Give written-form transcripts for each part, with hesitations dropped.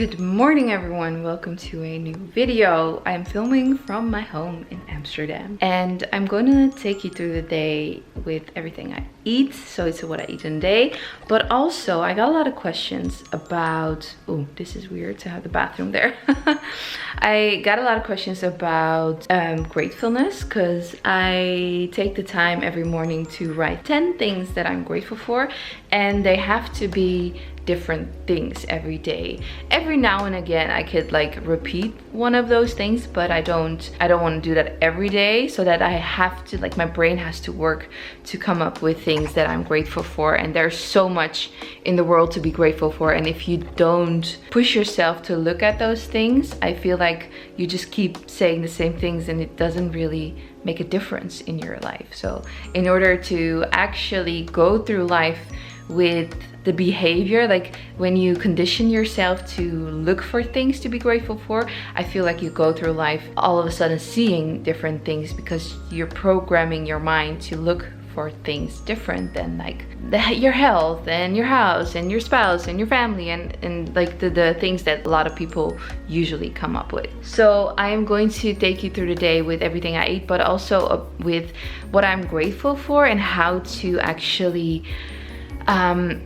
Good morning everyone, welcome to a new video. I'm filming from my home in Amsterdam and I'm going to take you through the day with everything I eat. So it's what I eat in a day, but also I got a lot of questions about, oh, this is weird to have the bathroom there. I got a lot of questions about gratefulness, because I take the time every morning to write 10 things that I'm grateful for, and they have to be different things every day. Every now and again I could like repeat one of those things, but I don't want to do that every day, so that I have to, like, my brain has to work to come up with things that I'm grateful for. And there's so much in the world to be grateful for, and if you don't push yourself to look at those things, I feel like you just keep saying the same things and it doesn't really make a difference in your life. So in order to actually go through life with the behavior, like when you condition yourself to look for things to be grateful for, I feel like you go through life all of a sudden seeing different things, because you're programming your mind to look for things different than like your health and your house and your spouse and your family and like the things that a lot of people usually come up with. So I am going to take you through the day with everything I eat, but also with what I'm grateful for and how to actually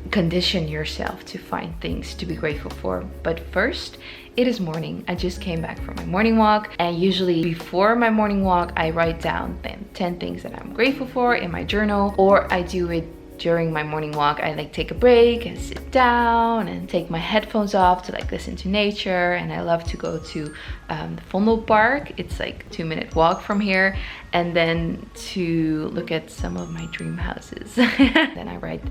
condition yourself to find things to be grateful for. But first, it is morning. I just came back from my morning walk, and usually before my morning walk I write down 10 things that I'm grateful for in my journal, or I do it during my morning walk. I like take a break and sit down and take my headphones off to like listen to nature. And I love to go to the Vondel Park. It's like a 2-minute walk from here, and then to look at some of my dream houses. Then I write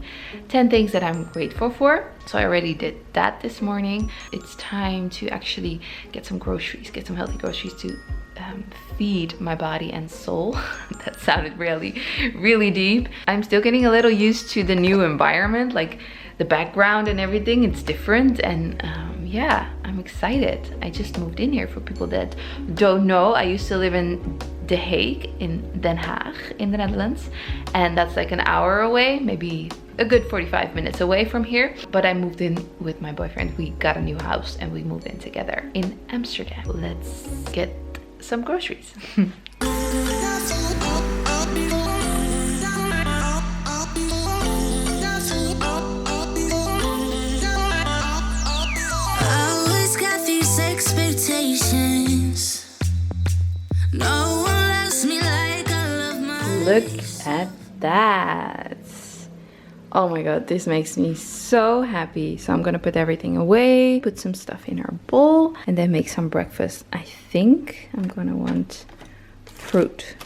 10 things that I'm grateful for. So I already did that this morning. It's time to actually get some groceries, get some healthy groceries to feed my body and soul. That sounded really deep. I'm still getting a little used to the new environment, like the background and everything. It's different, and yeah, I'm excited. I just moved in here. For people that don't know, I used to live in The Hague, in Den Haag in the Netherlands, and that's like an hour away, maybe a good 45 minutes away from here. But I moved in with my boyfriend. We got a new house and we moved in together in Amsterdam. Let's get some groceries. Look at that. Oh my god, this makes me so happy. So I'm gonna put everything away, put some stuff in our bowl, and then make some breakfast. I think I'm gonna want fruit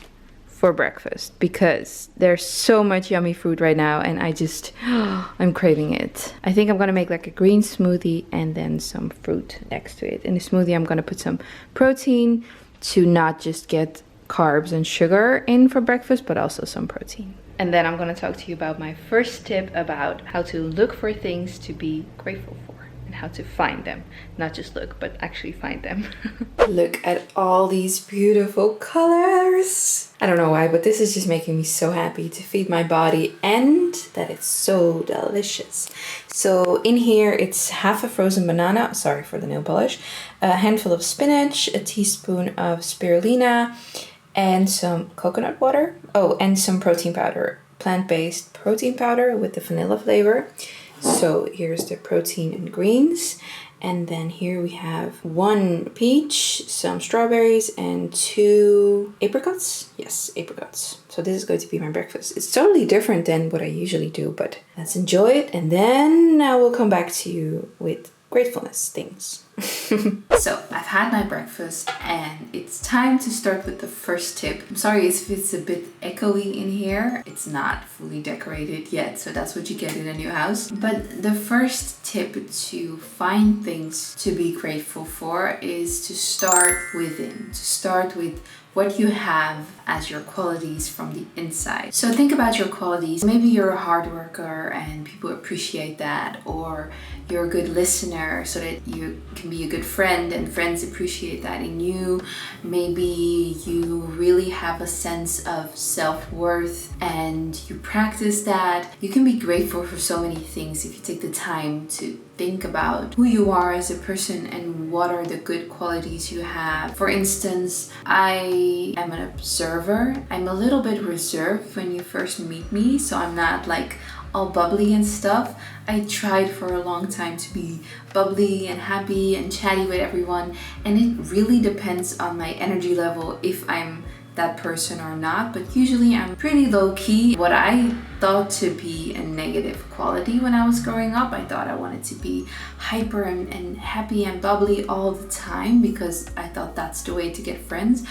for breakfast, because there's so much yummy fruit right now and I'm craving it. I think I'm gonna make like a green smoothie and then some fruit next to it. In the smoothie I'm gonna put some protein to not just get carbs and sugar in for breakfast, but also some protein. And then I'm going to talk to you about my first tip about how to look for things to be grateful for and how to find them. Not just look, but actually find them. Look at all these beautiful colors. I don't know why, but this is just making me so happy to feed my body, and that it's so delicious. So in here it's half a frozen banana, sorry for the nail polish, a handful of spinach, a teaspoon of spirulina, and some coconut water. Oh, and some protein powder, plant-based protein powder with the vanilla flavor. So here's the protein and greens. And then here we have 1 peach, some strawberries, and 2 apricots. Yes, apricots. So this is going to be my breakfast. It's totally different than what I usually do, but let's enjoy it. And then I will come back to you with gratefulness things. So I've had my breakfast and it's time to start with the first tip. I'm sorry if it's a bit echoey in here. It's not fully decorated yet, so that's what you get in a new house. But the first tip to find things to be grateful for is to start within, to start with what you have as your qualities from the inside. So think about your qualities. Maybe you're a hard worker and people appreciate that, or you're a good listener so that you can can be a good friend and friends appreciate that in you. Maybe you really have a sense of self-worth and you practice that. You can be grateful for so many things if you take the time to think about who you are as a person and what are the good qualities you have. For instance, I am an observer. I'm a little bit reserved when you first meet me, so I'm not like all bubbly and stuff. I tried for a long time to be bubbly and happy and chatty with everyone, and it really depends on my energy level if I'm that person or not, but usually I'm pretty low-key. What I thought to be a negative quality when I was growing up, I thought I wanted to be hyper and happy and bubbly all the time because I thought that's the way to get friends.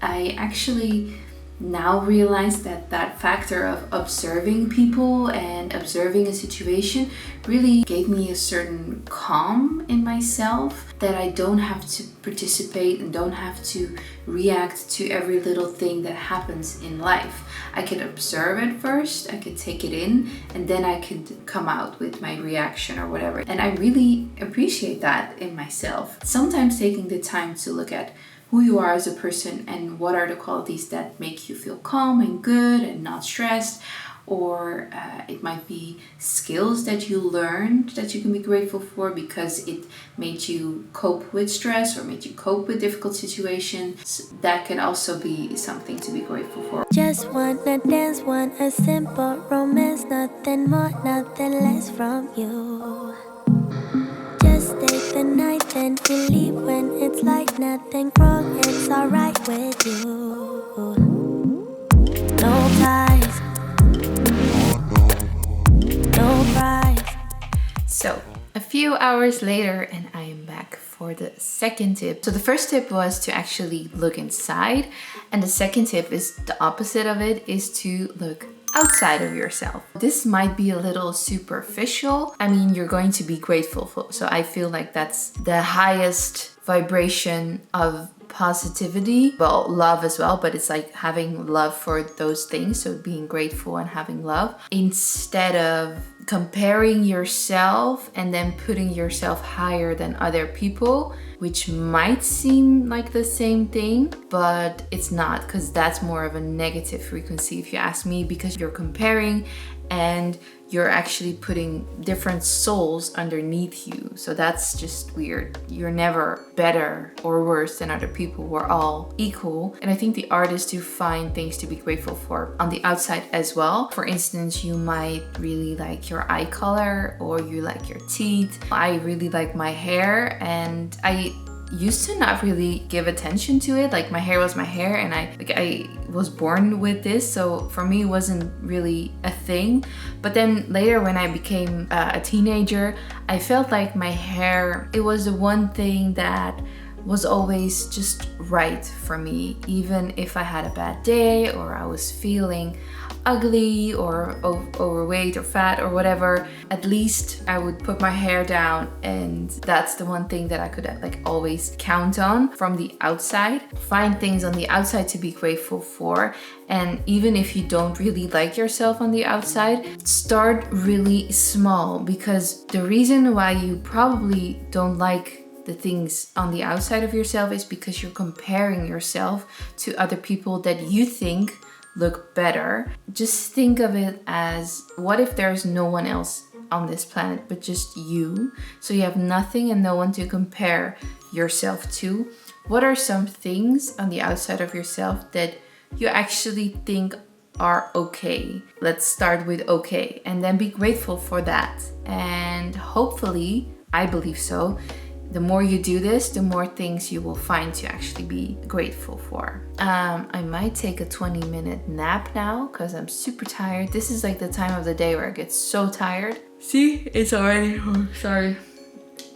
I actually now realize that that factor of observing people and observing a situation really gave me a certain calm in myself, that I don't have to participate and don't have to react to every little thing that happens in life. I could observe it first, I could take it in, and then I could come out with my reaction or whatever. And I really appreciate that in myself. Sometimes taking the time to look at who you are as a person and what are the qualities that make you feel calm and good and not stressed, or it might be skills that you learned that you can be grateful for because it made you cope with stress or made you cope with difficult situations. That can also be something to be grateful for. Just wanna dance, want a simple romance, nothing more, nothing less from you. Just stay the night, then we leave when it's like nothing wrong, it's alright with you. No ties, no price. So, a few hours later and I am back for the second tip. So the first tip was to actually look inside, and the second tip is the opposite of it, is to look outside of yourself. This might be a little superficial. I mean, you're going to be grateful for, so I feel like that's the highest vibration of positivity. Well, love as well, but it's like having love for those things, so being grateful and having love, instead of comparing yourself and then putting yourself higher than other people, which might seem like the same thing, but it's not, because that's more of a negative frequency if you ask me, because you're comparing and you're actually putting different souls underneath you. So that's just weird. You're never better or worse than other people. We're all equal. And I think the art is to find things to be grateful for on the outside as well. For instance, you might really like your eye color, or you like your teeth. I really like my hair, and I used to not really give attention to it. Like, my hair was my hair, and I was born with this, so for me it wasn't really a thing. But then later, when I became a teenager, I felt like my hair, it was the one thing that was always just right for me. Even if I had a bad day, or I was feeling ugly or overweight or fat or whatever, at least I would put my hair down, and that's the one thing that I could like always count on from the outside. Find things on the outside to be grateful for, and even if you don't really like yourself on the outside, start really small, because the reason why you probably don't like the things on the outside of yourself is because you're comparing yourself to other people that you think look better. Just think of it as, what if there's no one else on this planet but just you? So you have nothing and no one to compare yourself to. What are some things on the outside of yourself that you actually think are okay? Let's start with okay, and then be grateful for that. And hopefully, I believe so, the more you do this, the more things you will find to actually be grateful for. I might take a 20-minute nap now because I'm super tired. This is like the time of the day where I get so tired. See, it's already, sorry.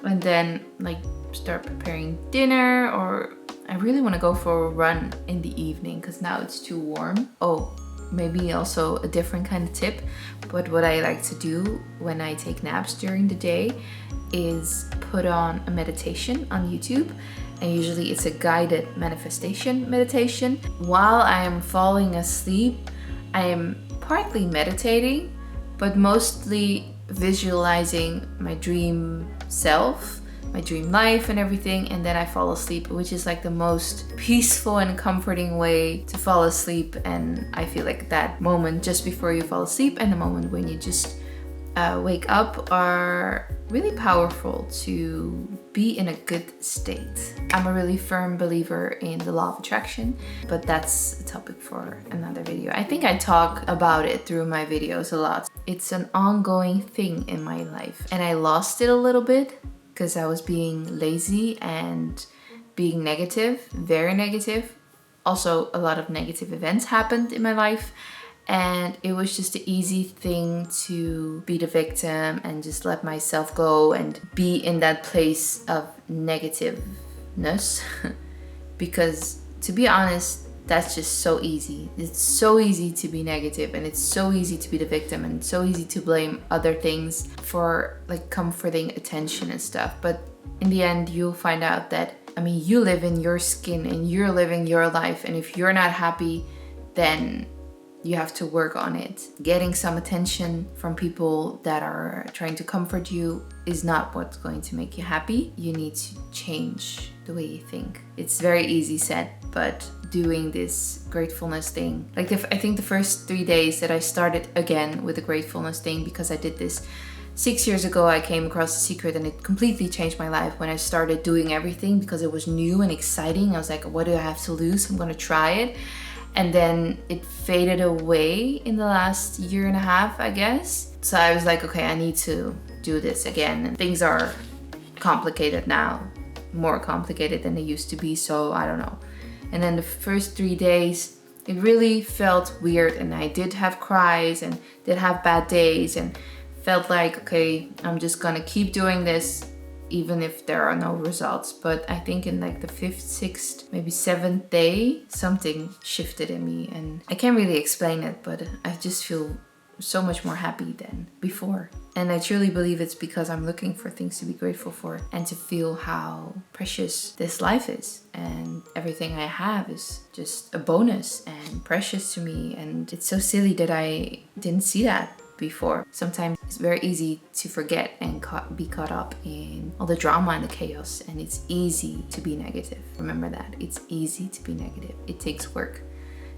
And then like start preparing dinner, or I really want to go for a run in the evening because now it's too warm. Oh, maybe also a different kind of tip, but what I like to do when I take naps during the day is put on a meditation on YouTube, and usually it's a guided manifestation meditation. While I am falling asleep, I am partly meditating, but mostly visualizing my dream self. my dream life and everything, and then I fall asleep, which is like the most peaceful and comforting way to fall asleep. And I feel like that moment just before you fall asleep and the moment when you just wake up are really powerful to be in a good state. I'm a really firm believer in the law of attraction, but that's a topic for another video. I think I talk about it through my videos a lot. It's an ongoing thing in my life, and I lost it a little bit because I was being lazy and being negative, very negative. Also, a lot of negative events happened in my life, and it was just an easy thing to be the victim and just let myself go and be in that place of negativeness. Because to be honest, that's just so easy. It's so easy to be negative, and it's so easy to be the victim, and it's so easy to blame other things for like comforting attention and stuff. But in the end, you'll find out that, I mean, you live in your skin and you're living your life, and if you're not happy, then you have to work on it. Getting some attention from people that are trying to comfort you is not what's going to make you happy. You need to change the way you think. It's very easy said, but doing this gratefulness thing, like I think the first 3 days that I started again with the gratefulness thing, because I did this 6 years ago, I came across The Secret, and it completely changed my life when I started doing everything because it was new and exciting. I was like, what do I have to lose? I'm gonna try it. And then it faded away in the last year and a half, I guess. So I was like, okay, I need to do this again. And things are complicated now, more complicated than they used to be, so I don't know. And then the first 3 days, it really felt weird, and I did have cries and did have bad days, and felt like, okay, I'm just gonna keep doing this even if there are no results. But I think in like the 5th, 6th, maybe 7th day, something shifted in me, and I can't really explain it, but I just feel so much more happy than before. And I truly believe it's because I'm looking for things to be grateful for and to feel how precious this life is, and everything I have is just a bonus and precious to me. And it's so silly that I didn't see that before. Sometimes it's very easy to forget and be caught up in all the drama and the chaos, and it's easy to be negative. Remember that. It's easy to be negative. It takes work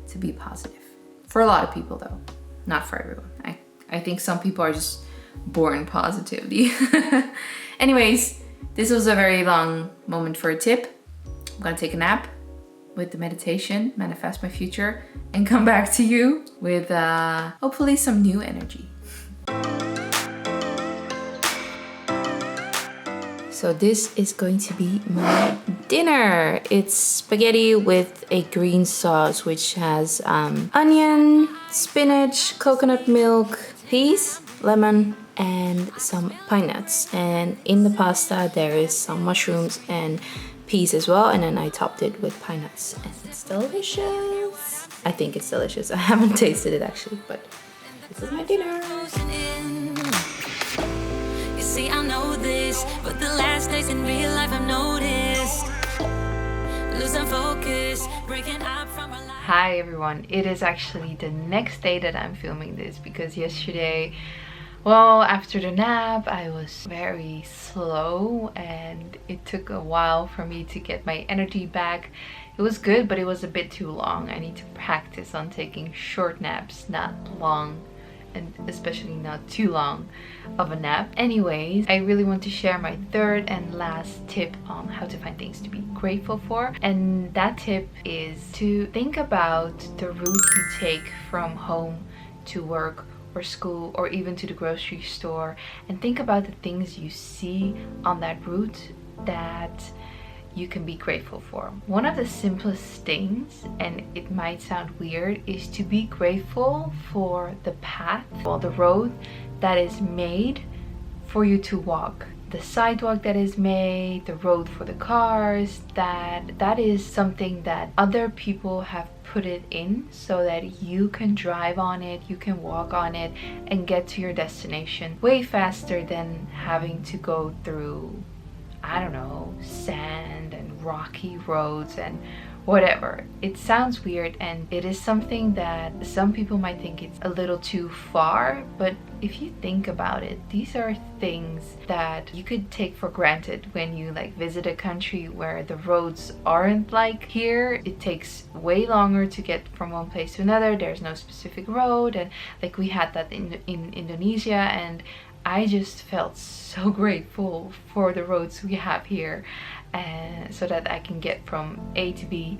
to be positive. For a lot of people though, not for everyone. I think some people are just born positively. Anyways, this was a very long moment for a tip. I'm gonna take a nap with the meditation, manifest my future, and come back to you with hopefully some new energy. So this is going to be my dinner. It's spaghetti with a green sauce, which has onion, spinach, coconut milk, peas, lemon, and some pine nuts. And in the pasta there is some mushrooms and peas as well, and then I topped it with pine nuts, and it's delicious. I think it's delicious. I haven't tasted it actually, but this is my dinner. You see, I know this, but the last days in real life I've noticed losing focus, breaking up from a life. Hi everyone, it is actually the next day that I'm filming this, because yesterday, well, after the nap, I was very slow and it took a while for me to get my energy back. It was good, but it was a bit too long. I need to practice on taking short naps, not long, and especially not too long of a nap. Anyways, I really want to share my third and last tip on how to find things to be grateful for. And that tip is to think about the route you take from home to work or school or even to the grocery store, and think about the things you see on that route that you can be grateful for. One of the simplest things, and it might sound weird, is to be grateful for the path or the road that is made for you to walk. The sidewalk that is made, the road for the cars, that is something that other people have put it in so that you can drive on it, you can walk on it and get to your destination way faster than having to go through, I don't know, sand and rocky roads and whatever. It sounds weird, and it is something that some people might think it's a little too far, but if you think about it, these are things that you could take for granted when you like visit a country where the roads aren't like here. It takes way longer to get from one place to another. There's no specific road, and like we had that in Indonesia, and I just felt so grateful for the roads we have here, and so that I can get from A to B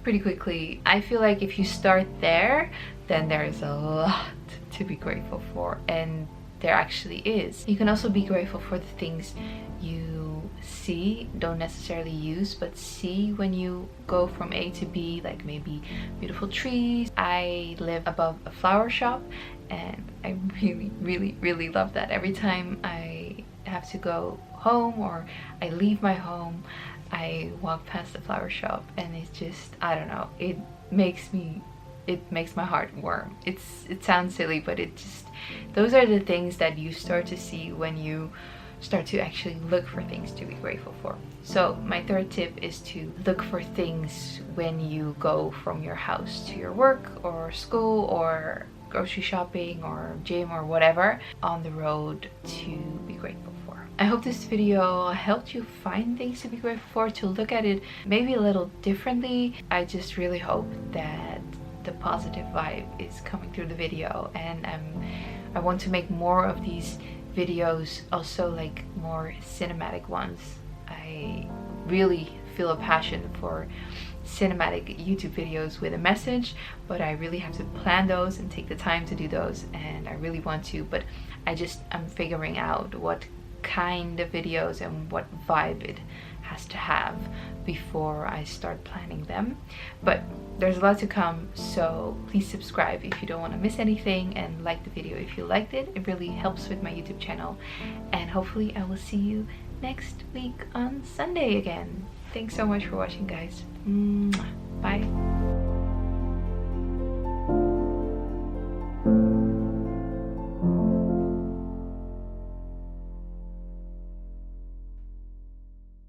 pretty quickly. I feel like if you start there, then there's a lot to be grateful for, and there actually is. You can also be grateful for the things you see, don't necessarily use, but see when you go from A to B, like maybe beautiful trees. I live above a flower shop, and I really love that. Every time I have to go home or I leave my home, I walk past the flower shop, and it's just, I don't know, it makes my heart warm. It sounds silly, but it just, those are the things that you start to see when you start to actually look for things to be grateful for. So my third tip is to look for things when you go from your house to your work or school or grocery shopping or gym or whatever on the road to be grateful for. I hope this video helped you find things to be grateful for, to look at it maybe a little differently. I just really hope that the positive vibe is coming through the video, and I want to make more of these videos, also like more cinematic ones. I really feel a passion for cinematic YouTube videos with a message, but I really have to plan those and take the time to do those, and I really want to, but I'm figuring out what kind of videos and what vibe it has to have before I start planning them. But there's a lot to come, so please subscribe if you don't want to miss anything, and like the video if you liked it. It really helps with my YouTube channel, and hopefully I will see you next week on Sunday again. Thanks so much for watching, guys. Bye.